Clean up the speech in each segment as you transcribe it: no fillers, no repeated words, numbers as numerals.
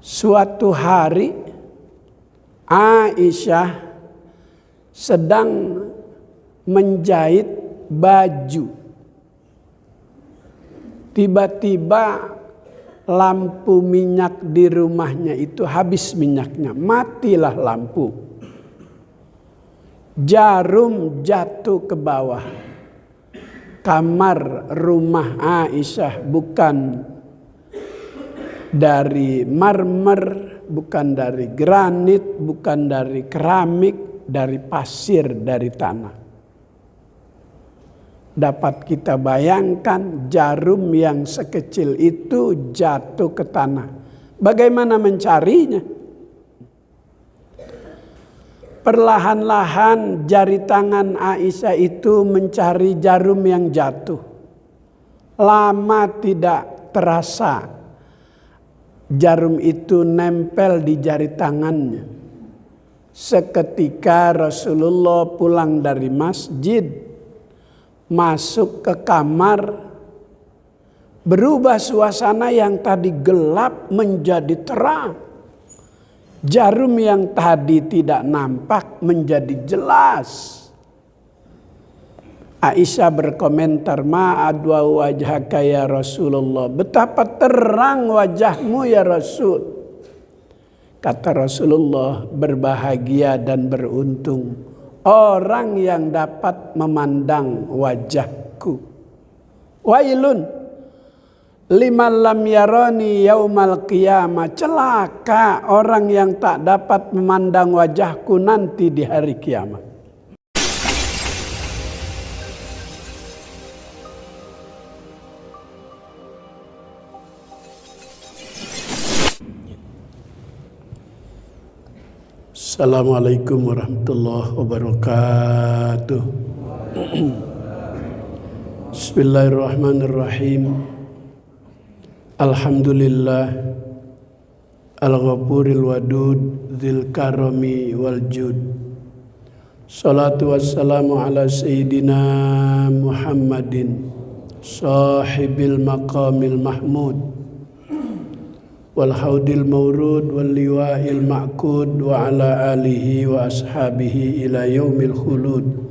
Suatu hari Aisyah sedang menjahit baju. Tiba-tiba lampu minyak di rumahnya itu habis minyaknya, matilah lampu. Jarum jatuh ke bawah. Kamar rumah Aisyah bukan dari marmer, bukan dari granit, bukan dari keramik, dari pasir, dari tanah. Dapat kita bayangkan jarum yang sekecil itu jatuh ke tanah. Bagaimana mencarinya? Perlahan-lahan jari tangan Aisyah itu mencari jarum yang jatuh. Lama tidak terasa jarum itu nempel di jari tangannya. Seketika Rasulullah pulang dari masjid, masuk ke kamar, berubah suasana yang tadi gelap menjadi terang. Jarum yang tadi tidak nampak menjadi jelas. Aisyah berkomentar, ma'adwa wajhaka ya Rasulullah. Betapa terang wajahmu ya Rasul. Kata Rasulullah, berbahagia dan beruntung orang yang dapat memandang wajahku. Wailun liman lam yarani yaumal qiyamah. Celaka orang yang tak dapat memandang wajahku nanti di hari kiamat. Assalamualaikum warahmatullahi wabarakatuh. Bismillahirrahmanirrahim. Alhamdulillah al-ghafuril wadud dzil karami wal jud. Salatu wassalamu ala sayyidina Muhammadin sahibil maqamil mahmud wal haudil mawrud wal liwa'il ma'kud wa ala alihi wa ashabihi ila yaumil khulud.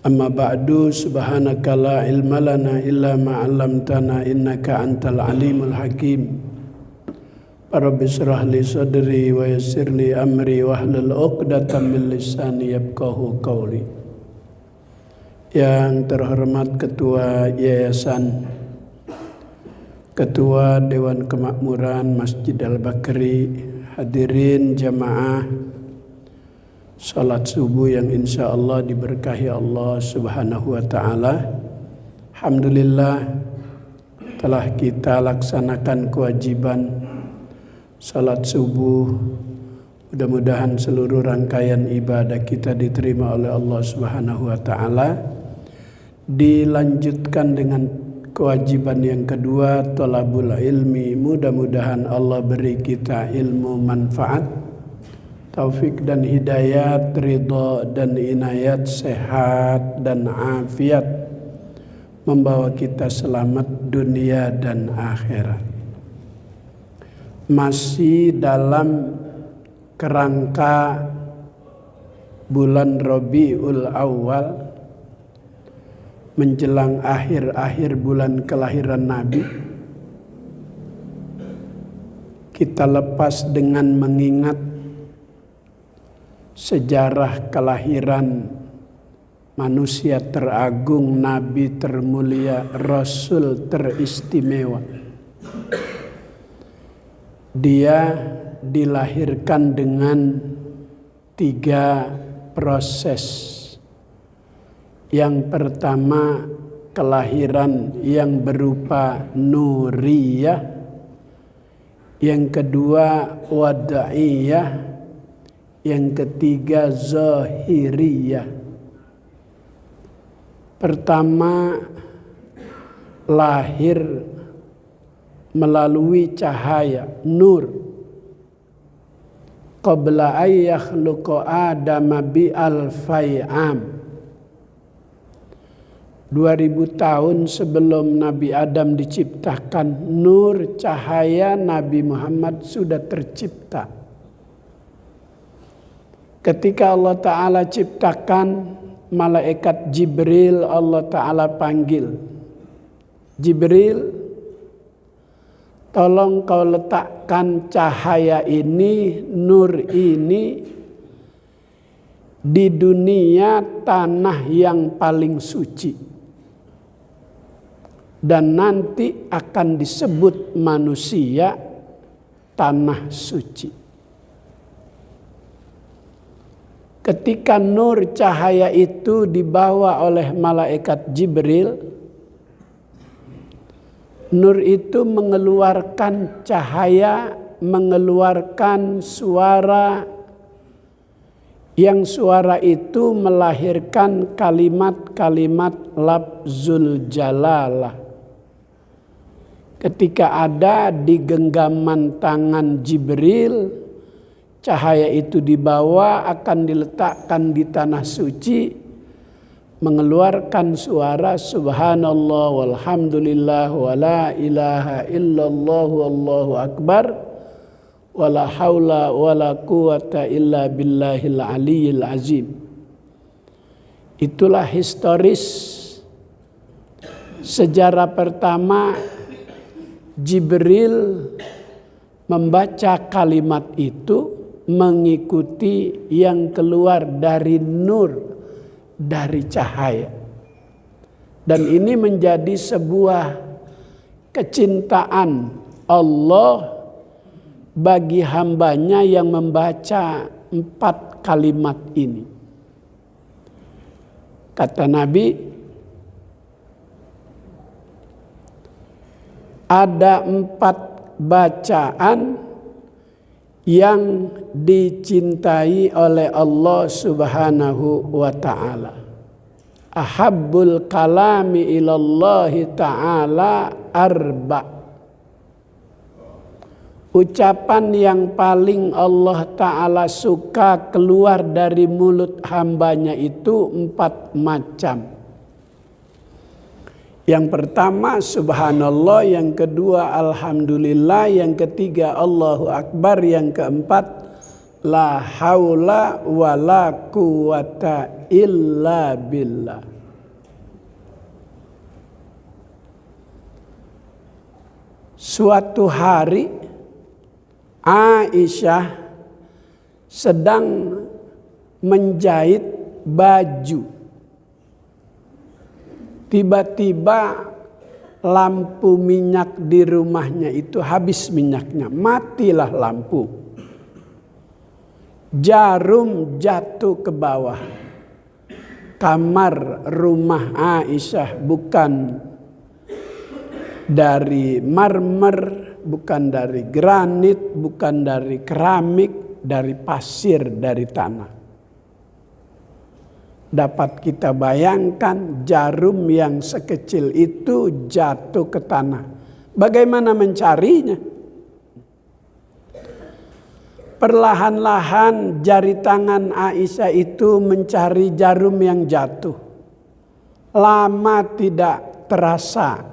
Amma ba'du, subhanaka la ilma lana illa ma 'allamtana innaka antal alimul hakim. Rabbi shrah li sadri wa yassir li amri wahlul 'uqdatam min lisani yafqahu qawli. Yang terhormat Ketua Yayasan, Ketua Dewan Kemakmuran Masjid Al-Bakri, hadirin jamaah salat subuh yang insya Allah diberkahi Allah subhanahu wa ta'ala. Alhamdulillah telah kita laksanakan kewajiban salat subuh. Mudah-mudahan seluruh rangkaian ibadah kita diterima oleh Allah subhanahu wa ta'ala. Dilanjutkan dengan kewajiban yang kedua, thalabul ilmi. Mudah-mudahan Allah beri kita ilmu manfaat, taufik dan hidayat, ridha dan inayat, sehat dan afiat, membawa kita selamat dunia dan akhirat. Masih dalam kerangka bulan Rabiul Awal, menjelang akhir-akhir bulan kelahiran Nabi, kita lepas dengan mengingat sejarah kelahiran manusia teragung, Nabi termulia, Rasul teristimewa. Dia dilahirkan dengan 3 proses. Yang pertama, kelahiran yang berupa nuriyah. Yang kedua, wada'iyah. Yang ketiga, zahiriyah. Pertama, lahir melalui cahaya, nur. Qabla ay yakhluqa Adama bi alfai am. 2000 tahun sebelum Nabi Adam diciptakan, nur cahaya Nabi Muhammad sudah tercipta. Ketika Allah Ta'ala ciptakan, malaikat Jibril Allah Ta'ala panggil. Jibril, tolong kau letakkan cahaya ini, nur ini di dunia tanah yang paling suci. Dan nanti akan disebut manusia tanah suci. Ketika nur cahaya itu dibawa oleh malaikat Jibril, nur itu mengeluarkan cahaya, mengeluarkan suara, yang suara itu melahirkan kalimat-kalimat lafzul jalalah. Ketika ada di genggaman tangan Jibril, cahaya itu dibawa akan diletakkan di tanah suci, mengeluarkan suara subhanallah walhamdulillah wa la ilaha illallah wallahu akbar wa la haula wa la quwata illa billahil aliyyil azim. Itulah historis sejarah pertama Jibril membaca kalimat itu mengikuti yang keluar dari nur, dari cahaya. Dan ini menjadi sebuah kecintaan Allah bagi hambanya yang membaca 4 kalimat ini. Kata Nabi, ada 4 bacaan yang dicintai oleh Allah Subhanahu wa ta'ala. Ahabbul kalami ilallahi ta'ala arba. Ucapan yang paling Allah Ta'ala suka keluar dari mulut hambanya itu 4 macam. Yang pertama subhanallah, yang kedua alhamdulillah, yang ketiga Allahu akbar, yang keempat la haula wa la quwata illa billah. Suatu hari Aisyah sedang menjahit baju. Tiba-tiba lampu minyak di rumahnya itu habis minyaknya, matilah lampu. Jarum jatuh ke bawah. Kamar rumah Aisyah bukan dari marmer, bukan dari granit, bukan dari keramik, dari pasir, dari tanah. Dapat kita bayangkan jarum yang sekecil itu jatuh ke tanah. Bagaimana mencarinya? Perlahan-lahan jari tangan Aisyah itu mencari jarum yang jatuh. Lama tidak terasa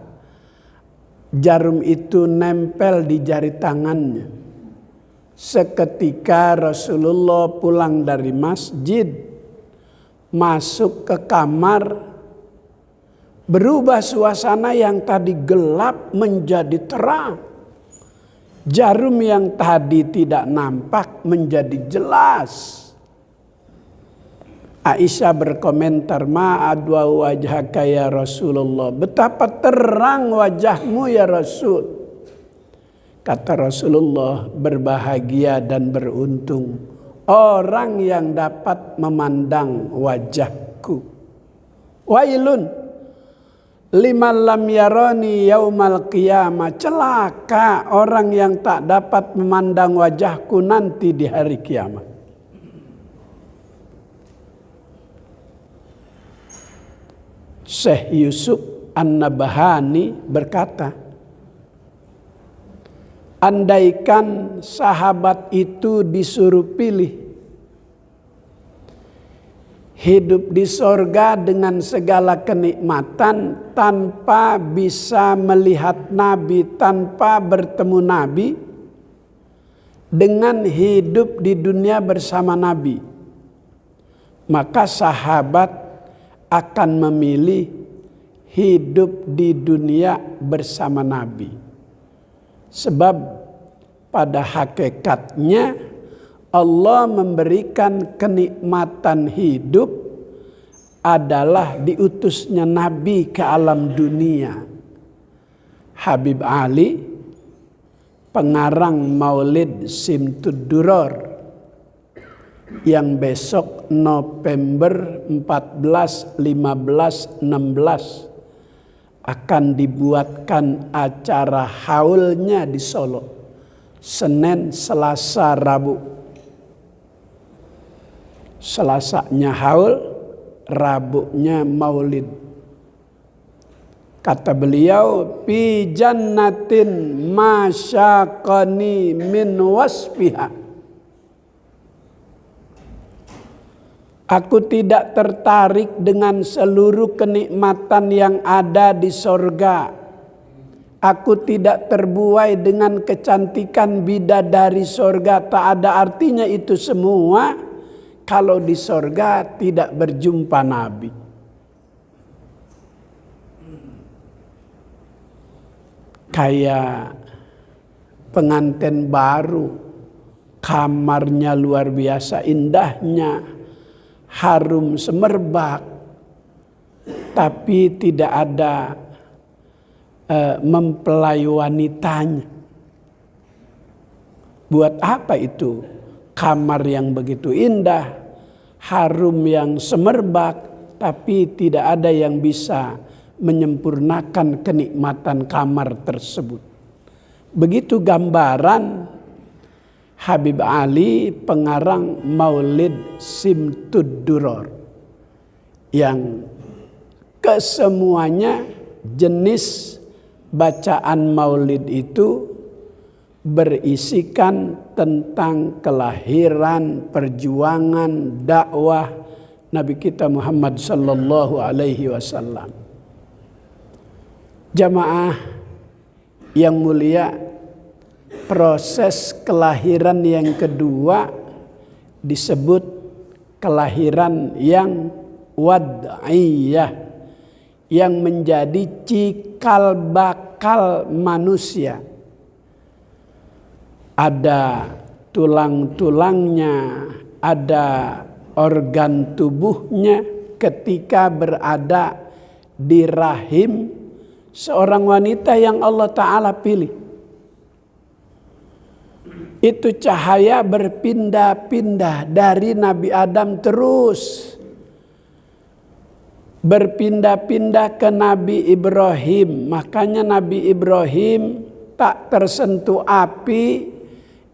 jarum itu nempel di jari tangannya. Seketika Rasulullah pulang dari masjid, masuk ke kamar, berubah suasana yang tadi gelap menjadi terang. Jarum yang tadi tidak nampak menjadi jelas. Aisyah berkomentar, ma'adwa wajhaka ya Rasulullah. Betapa terang wajahmu ya Rasul. Kata Rasulullah, berbahagia dan beruntung orang yang dapat memandang wajahku. Wailun liman lam yarani yaumal qiyamah. Celaka orang yang tak dapat memandang wajahku nanti di hari kiamat. Syekh Yusuf An-Nabahani berkata, andaikan sahabat itu disuruh pilih hidup di sorga dengan segala kenikmatan tanpa bisa melihat Nabi, tanpa bertemu Nabi, dengan hidup di dunia bersama Nabi. Maka sahabat akan memilih hidup di dunia bersama Nabi. Sebab pada hakikatnya Allah memberikan kenikmatan hidup adalah diutusnya Nabi ke alam dunia. Habib Ali, pengarang Maulid Simtud Duror, yang besok November 14, 15, 16 akan dibuatkan acara haulnya di Solo. Senin, Selasa, Rabu. Selasanya haul, Rabunya maulid. Kata beliau, fi jannatin masyaqani min wasfiha. Aku tidak tertarik dengan seluruh kenikmatan yang ada di sorga. Aku tidak terbuai dengan kecantikan bidadari sorga. Tak ada artinya itu semua kalau di sorga tidak berjumpa Nabi. Kayak pengantin baru, kamarnya luar biasa indahnya, harum semerbak, tapi tidak ada mempelai wanitanya. Buat apa itu? Kamar yang begitu indah, harum yang semerbak, tapi tidak ada yang bisa menyempurnakan kenikmatan kamar tersebut. Begitu gambaran Habib Ali, pengarang Maulid Simtud Duror, yang kesemuanya jenis bacaan maulid itu berisikan tentang kelahiran, perjuangan, dakwah Nabi kita Muhammad sallallahu alaihi wasallam. Jamaah yang mulia, proses kelahiran yang kedua disebut kelahiran yang wad'iyah, yang menjadi cikal bakal manusia. Ada tulang-tulangnya, ada organ tubuhnya ketika berada di rahim seorang wanita yang Allah Ta'ala pilih. Itu cahaya berpindah-pindah dari Nabi Adam terus berpindah-pindah ke Nabi Ibrahim. Makanya Nabi Ibrahim tak tersentuh api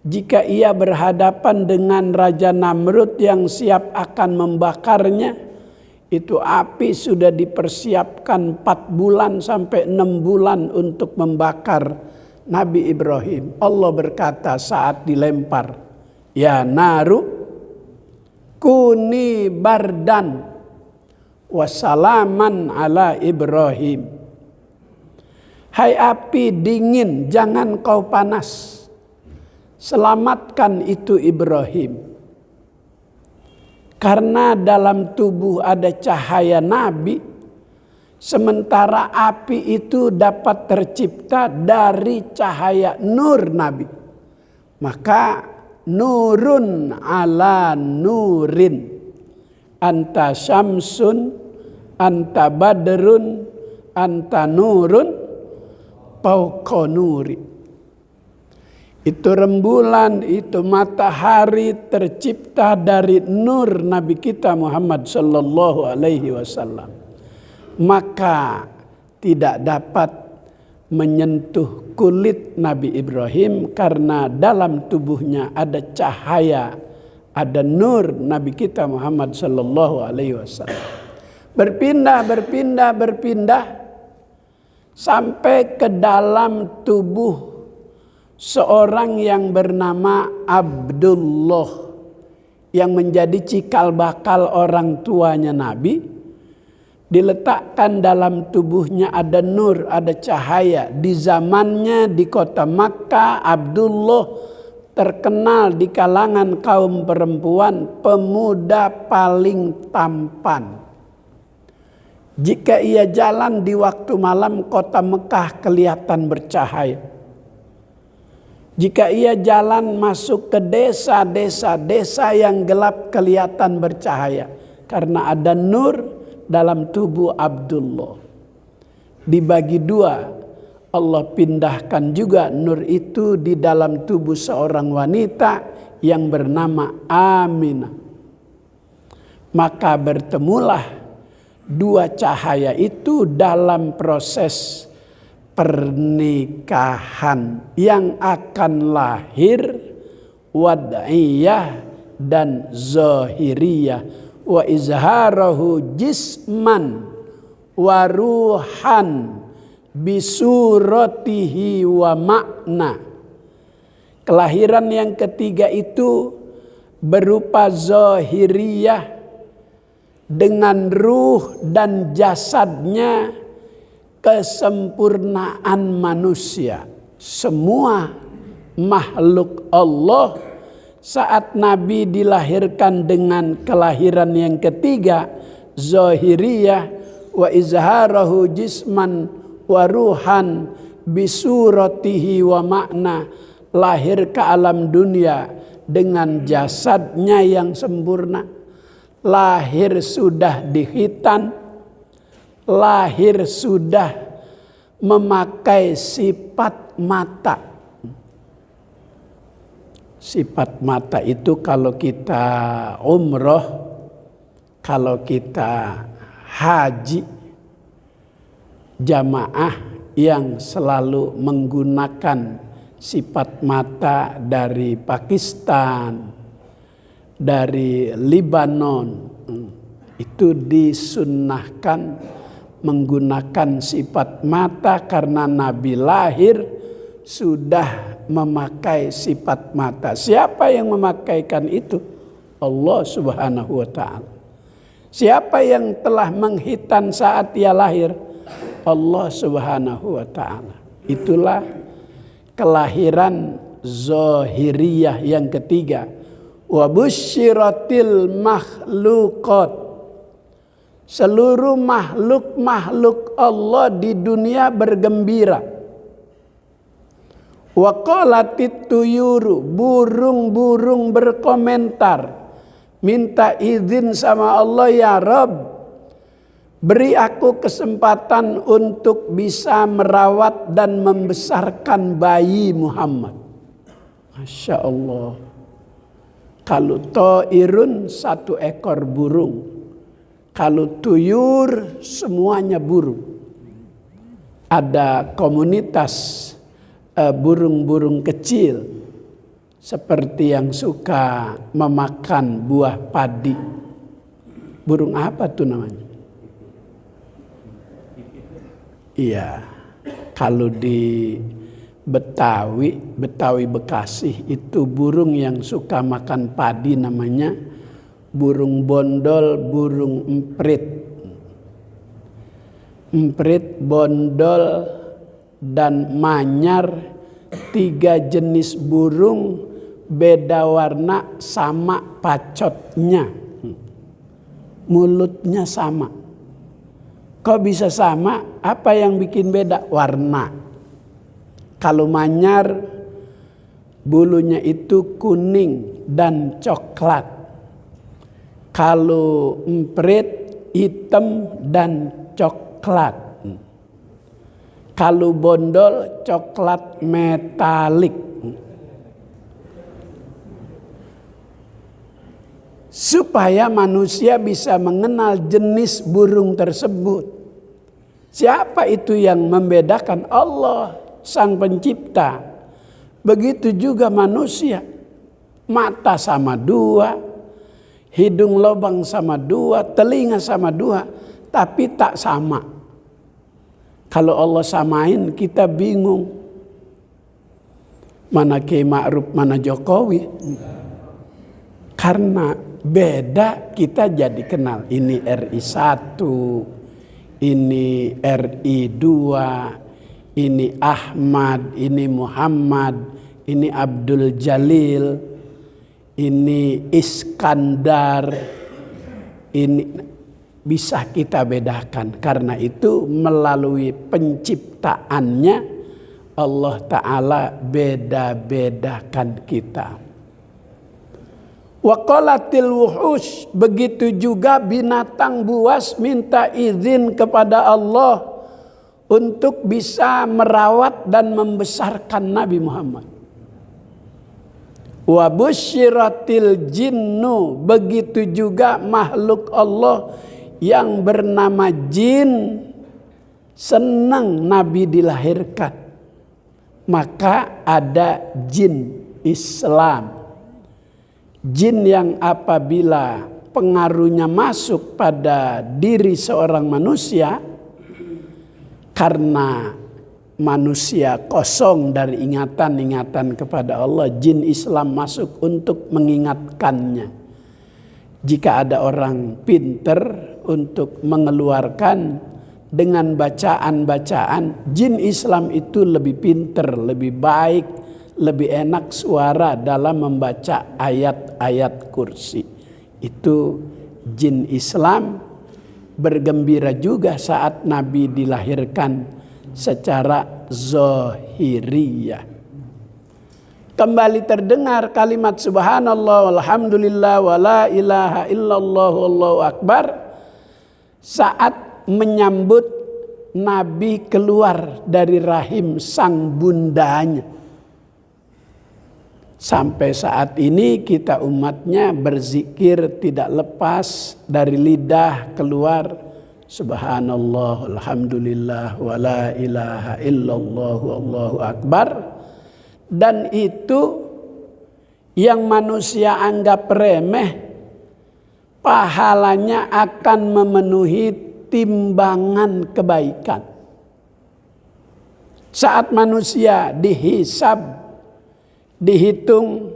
jika ia berhadapan dengan Raja Namrud yang siap akan membakarnya. Itu api sudah dipersiapkan 4 bulan sampai 6 bulan untuk membakar Nabi Ibrahim. Allah berkata saat dilempar, ya naru kuni bardan wassalaman ala Ibrahim. Hai api dingin, jangan kau panas. Selamatkan itu Ibrahim. Karena dalam tubuh ada cahaya Nabi, sementara api itu dapat tercipta dari cahaya nur Nabi. Maka nurun ala nurin, anta syamsun, anta badrun, anta nurun, fauqa nuri. Itu rembulan, itu matahari tercipta dari nur Nabi kita Muhammad sallallahu alaihi wasallam. Maka tidak dapat menyentuh kulit Nabi Ibrahim karena dalam tubuhnya ada cahaya, ada nur Nabi kita Muhammad sallallahu alaihi wasallam. Berpindah sampai ke dalam tubuh seorang yang bernama Abdullah, yang menjadi cikal bakal orang tuanya Nabi, diletakkan dalam tubuhnya ada nur, ada cahaya. Di zamannya di kota Makkah, Abdullah terkenal di kalangan kaum perempuan pemuda paling tampan. Jika ia jalan di waktu malam, kota Mekah kelihatan bercahaya. Jika ia jalan masuk ke desa yang gelap kelihatan bercahaya. Karena ada nur dalam tubuh Abdullah. Dibagi dua, Allah pindahkan juga nur itu di dalam tubuh seorang wanita yang bernama Aminah. Maka bertemulah dua cahaya itu dalam proses pernikahan yang akan lahir wad'iyah dan zahiriyah, wa izharahu jisman wa ruhan bisuratihi wa makna. Kelahiran yang ketiga itu berupa zahiriyah dengan ruh dan jasadnya, kesempurnaan manusia. Semua makhluk Allah saat Nabi dilahirkan dengan kelahiran yang ketiga, zahiriyah, wa izharahu jisman wa ruhan bisuratihi wa makna, lahir ke alam dunia dengan jasadnya yang sempurna, lahir sudah dikhitan, lahir sudah memakai sifat mata. Sifat mata itu kalau kita umroh, kalau kita haji, jamaah yang selalu menggunakan sifat mata dari Pakistan, dari Lebanon, itu disunnahkan menggunakan sifat mata karena Nabi lahir sudah memakai sifat mata. Siapa yang memakaikan itu? Allah Subhanahu wa ta'ala. Siapa yang telah menghitan saat ia lahir? Allah Subhanahu wa ta'ala. Itulah kelahiran zahiriyah yang ketiga. Wa busyiratil makhluqat. Seluruh makhluk Allah di dunia bergembira. Wa qalatit tuyuru, burung-burung berkomentar, minta izin sama Allah, ya Rabb, beri aku kesempatan untuk bisa merawat dan membesarkan bayi Muhammad. Masya Allah. Kalau ta'irun satu ekor burung, kalau tuyur semuanya burung. Ada komunitas burung-burung kecil seperti yang suka memakan buah padi. Burung apa tuh namanya? Iya, kalau di Betawi Bekasi itu burung yang suka makan padi namanya burung bondol, burung emprit. Emprit, bondol, dan manyar, 3 jenis burung, beda warna, sama pacotnya, mulutnya sama. Kok bisa sama? Apa yang bikin beda? Warna. Kalau manyar bulunya itu kuning dan coklat. Kalau emprit hitam dan coklat. Kalau bondol coklat metalik. Supaya manusia bisa mengenal jenis burung tersebut. Siapa itu yang membedakan? Allah, Sang Pencipta. Begitu juga manusia. Mata sama 2, hidung lubang sama 2, telinga sama 2, tapi tak sama. Kalau Allah samain kita bingung. Mana Kiai Ma'ruf, mana Jokowi. Karena beda kita jadi kenal. Ini RI 1, ini RI 2, ini Ahmad, ini Muhammad, ini Abdul Jalil, ini Iskandar. Ini bisa kita bedakan. Karena itu melalui penciptaannya Allah Ta'ala beda-bedakan kita. Wa qalatil wuhush, begitu juga binatang buas minta izin kepada Allah untuk bisa merawat dan membesarkan Nabi Muhammad. Wa busyiratil jinnu, begitu juga makhluk Allah yang bernama jin senang Nabi dilahirkan. Maka ada jin Islam. Jin yang apabila pengaruhnya masuk pada diri seorang manusia, karena manusia kosong dari ingatan-ingatan kepada Allah, jin Islam masuk untuk mengingatkannya. Jika ada orang pinter untuk mengeluarkan dengan bacaan-bacaan, jin Islam itu lebih pinter, lebih baik, lebih enak suara dalam membaca ayat-ayat kursi. Itu jin Islam bergembira juga saat Nabi dilahirkan secara zahiriyah. Kembali terdengar kalimat subhanallah walhamdulillah wala ilaha illallah wallahu akbar saat menyambut Nabi keluar dari rahim sang bundanya. Sampai saat ini kita umatnya berzikir tidak lepas dari lidah keluar subhanallah alhamdulillah wala ilaha illallah wallahu akbar. Dan itu yang manusia anggap remeh, pahalanya akan memenuhi timbangan kebaikan. Saat manusia dihisab, dihitung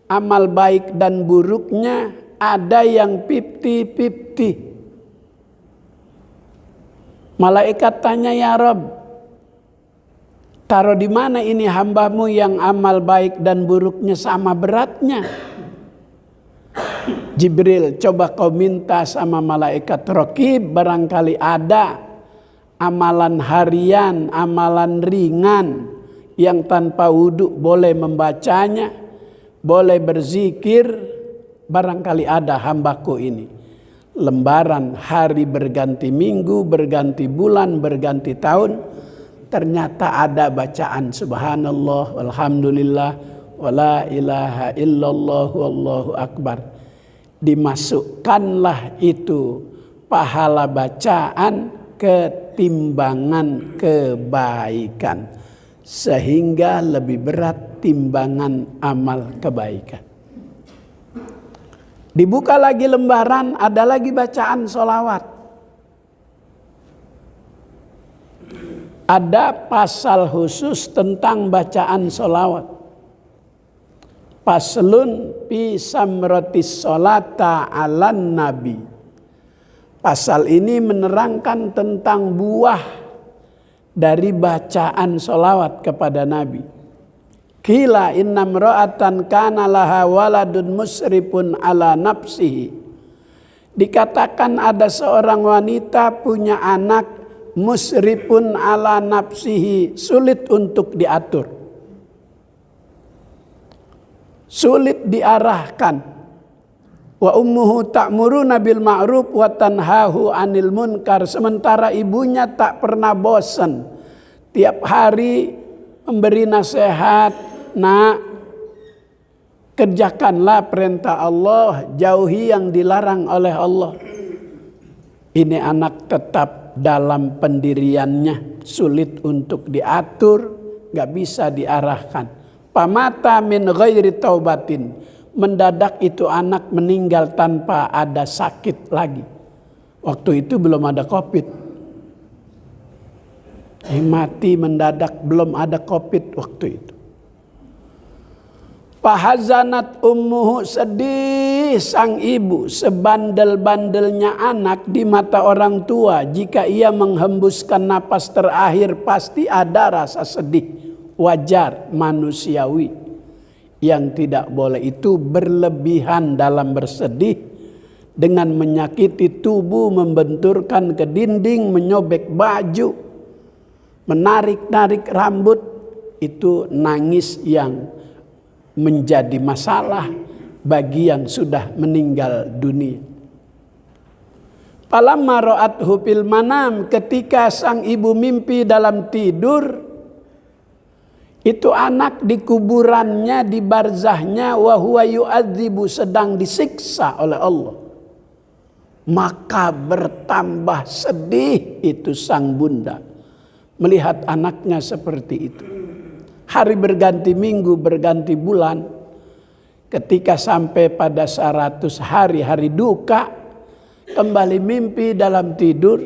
amal baik dan buruknya, ada yang 50-50. Malaikat tanya, ya Rabb, taruh di mana ini hambamu yang amal baik dan buruknya sama beratnya? Jibril, coba kau minta sama malaikat Raqib, barangkali ada amalan harian, amalan ringan yang tanpa wudhu boleh membacanya, boleh berzikir, barangkali ada hambaku ini. Lembaran hari berganti minggu, berganti bulan, berganti tahun, ternyata ada bacaan subhanallah walhamdulillah wala ilaha illallah wallahu akbar. Dimasukkanlah itu pahala bacaan ke timbangan kebaikan, sehingga lebih berat timbangan amal kebaikan. Dibuka lagi lembaran, ada lagi bacaan sholawat. Ada pasal khusus tentang bacaan sholawat. Paslun fi samratis sholata alan nabi. Pasal ini menerangkan tentang buah dari bacaan sholawat kepada Nabi. Qila inna mra'atan kana laha waladun musrifun ala nafsihi. Dikatakan ada seorang wanita punya anak musrifun ala nafsihi, sulit untuk diatur, sulit diarahkan. Wa ummuhu ta'muruna bil ma'ruf wa tanhahu 'anil munkar. Sementara ibunya tak pernah bosan, tiap hari memberi nasihat, nak, kerjakanlah perintah Allah, jauhi yang dilarang oleh Allah. Ini anak tetap dalam pendiriannya, sulit untuk diatur, gak bisa diarahkan. Pamata min ghairi taubatin. Mendadak itu anak meninggal tanpa ada sakit lagi. Waktu itu belum ada COVID. Mati mendadak, belum ada COVID waktu itu. Fahazanat ummuhu, sedih sang ibu sebandel-bandelnya anak di mata orang tua. Jika ia menghembuskan napas terakhir pasti ada rasa sedih. Wajar, manusiawi. Yang tidak boleh itu berlebihan dalam bersedih. Dengan menyakiti tubuh, membenturkan ke dinding, menyobek baju, menarik-narik rambut. Itu nangis yang menjadi masalah bagi yang sudah meninggal dunia. Falamma ra'athu fil manam, ketika sang ibu mimpi dalam tidur, itu anak di kuburannya, di barzahnya, wa huwa yu'adzibu, sedang disiksa oleh Allah. Maka bertambah sedih itu sang bunda melihat anaknya seperti itu. Hari berganti minggu, berganti bulan. Ketika sampai pada 100 hari, hari duka, kembali mimpi dalam tidur.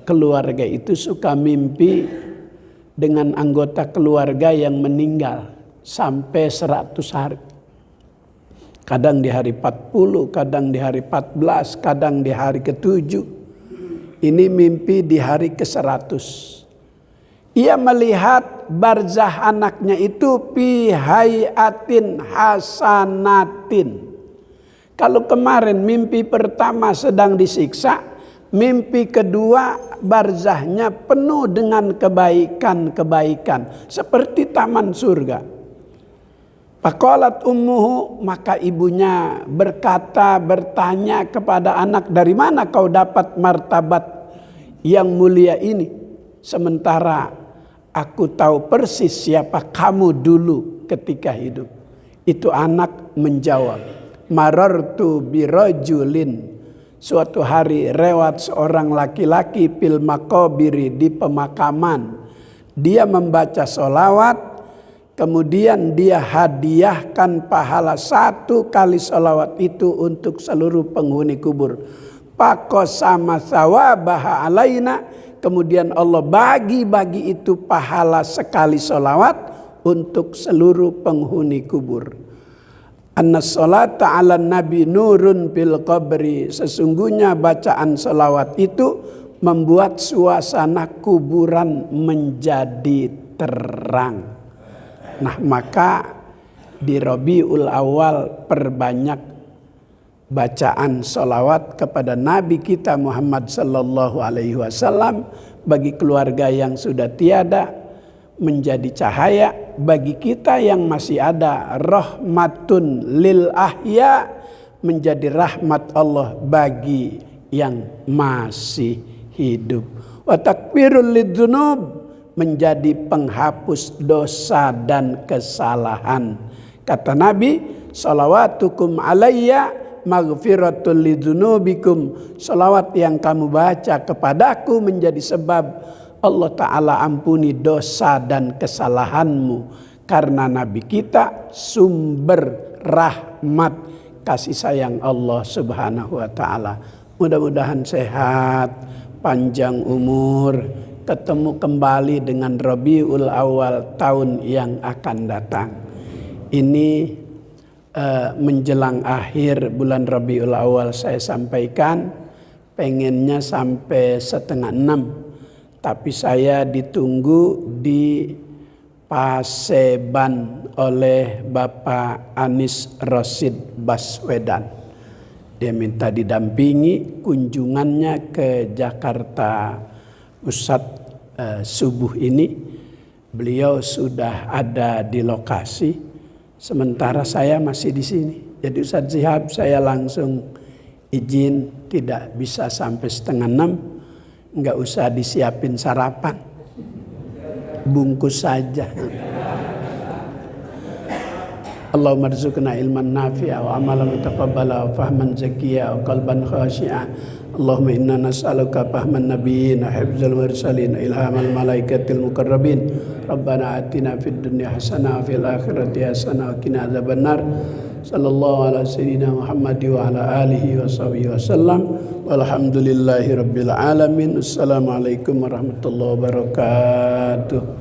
Keluarga itu suka mimpi dengan anggota keluarga yang meninggal sampai 100 hari. Kadang di hari 40, kadang di hari 14, kadang di hari ke-7. Ini mimpi di hari ke-100. Ia melihat barzah anaknya itu fi hayatin hasanatin. Kalau kemarin mimpi pertama sedang disiksa, mimpi kedua barzahnya penuh dengan kebaikan-kebaikan seperti taman surga. Faqalat ummuhu, maka ibunya bertanya kepada anak, dari mana kau dapat martabat yang mulia ini? Sementara aku tahu persis siapa kamu dulu ketika hidup. Itu anak menjawab, marartu birajulin, suatu hari lewat seorang laki-laki fil maqabiri, di pemakaman. Dia membaca sholawat, kemudian dia hadiahkan pahala 1 kali sholawat itu untuk seluruh penghuni kubur. Faqasama tsawabaha alaina, kemudian Allah bagi-bagi itu pahala sekali sholawat untuk seluruh penghuni kubur. Anna sholata ala nabi nurun fil qabri, sesungguhnya bacaan sholawat itu membuat suasana kuburan menjadi terang. Nah, maka di Rabiul Awal perbanyak bacaan sholawat kepada Nabi kita Muhammad sallallahu alaihi wasallam. Bagi keluarga yang sudah tiada menjadi cahaya, bagi kita yang masih ada rahmatun lil ahya, menjadi rahmat Allah bagi yang masih hidup. Wa takfirul lidzunub, menjadi penghapus dosa dan kesalahan. Kata Nabi, salawatukum alayya maghfiratul lidzunubikum, salawat yang kamu baca kepadaku menjadi sebab Allah Ta'ala ampuni dosa dan kesalahanmu. Karena Nabi kita sumber rahmat kasih sayang Allah Subhanahu wa Ta'ala. Mudah-mudahan sehat, panjang umur, ketemu kembali dengan Rabiul Awal tahun yang akan datang. Ini menjelang akhir bulan Rabiul Awal saya sampaikan, pengennya sampai 5:30, tapi saya ditunggu di Paseban oleh Bapak Anies Rashid Baswedan. Dia minta didampingi kunjungannya ke Jakarta Pusat subuh ini. Beliau sudah ada di lokasi, sementara saya masih di sini. Jadi Ustaz Syihab, saya langsung izin tidak bisa sampai 5:30, nggak usah disiapin sarapan, bungkus saja. Allahumma rzuqna ilman nafi'a wa amalan mutaqabbala wa fahman zakiyya wa qalban khashi'a. Allahumma inna nas'aluka fahman nabiyyin wa hifdzal mursalin wa ilhamal malaikatil muqarrabin. Rabbana atina fid dunya hasanah wa fil akhirati hasanah wa qina adzabannar. Sallallahu ala sayyidina Muhammad wa ala alihi wa sahbihi wasallam. Walhamdulillahi rabbil alamin. Assalamualaikum warahmatullahi wabarakatuh.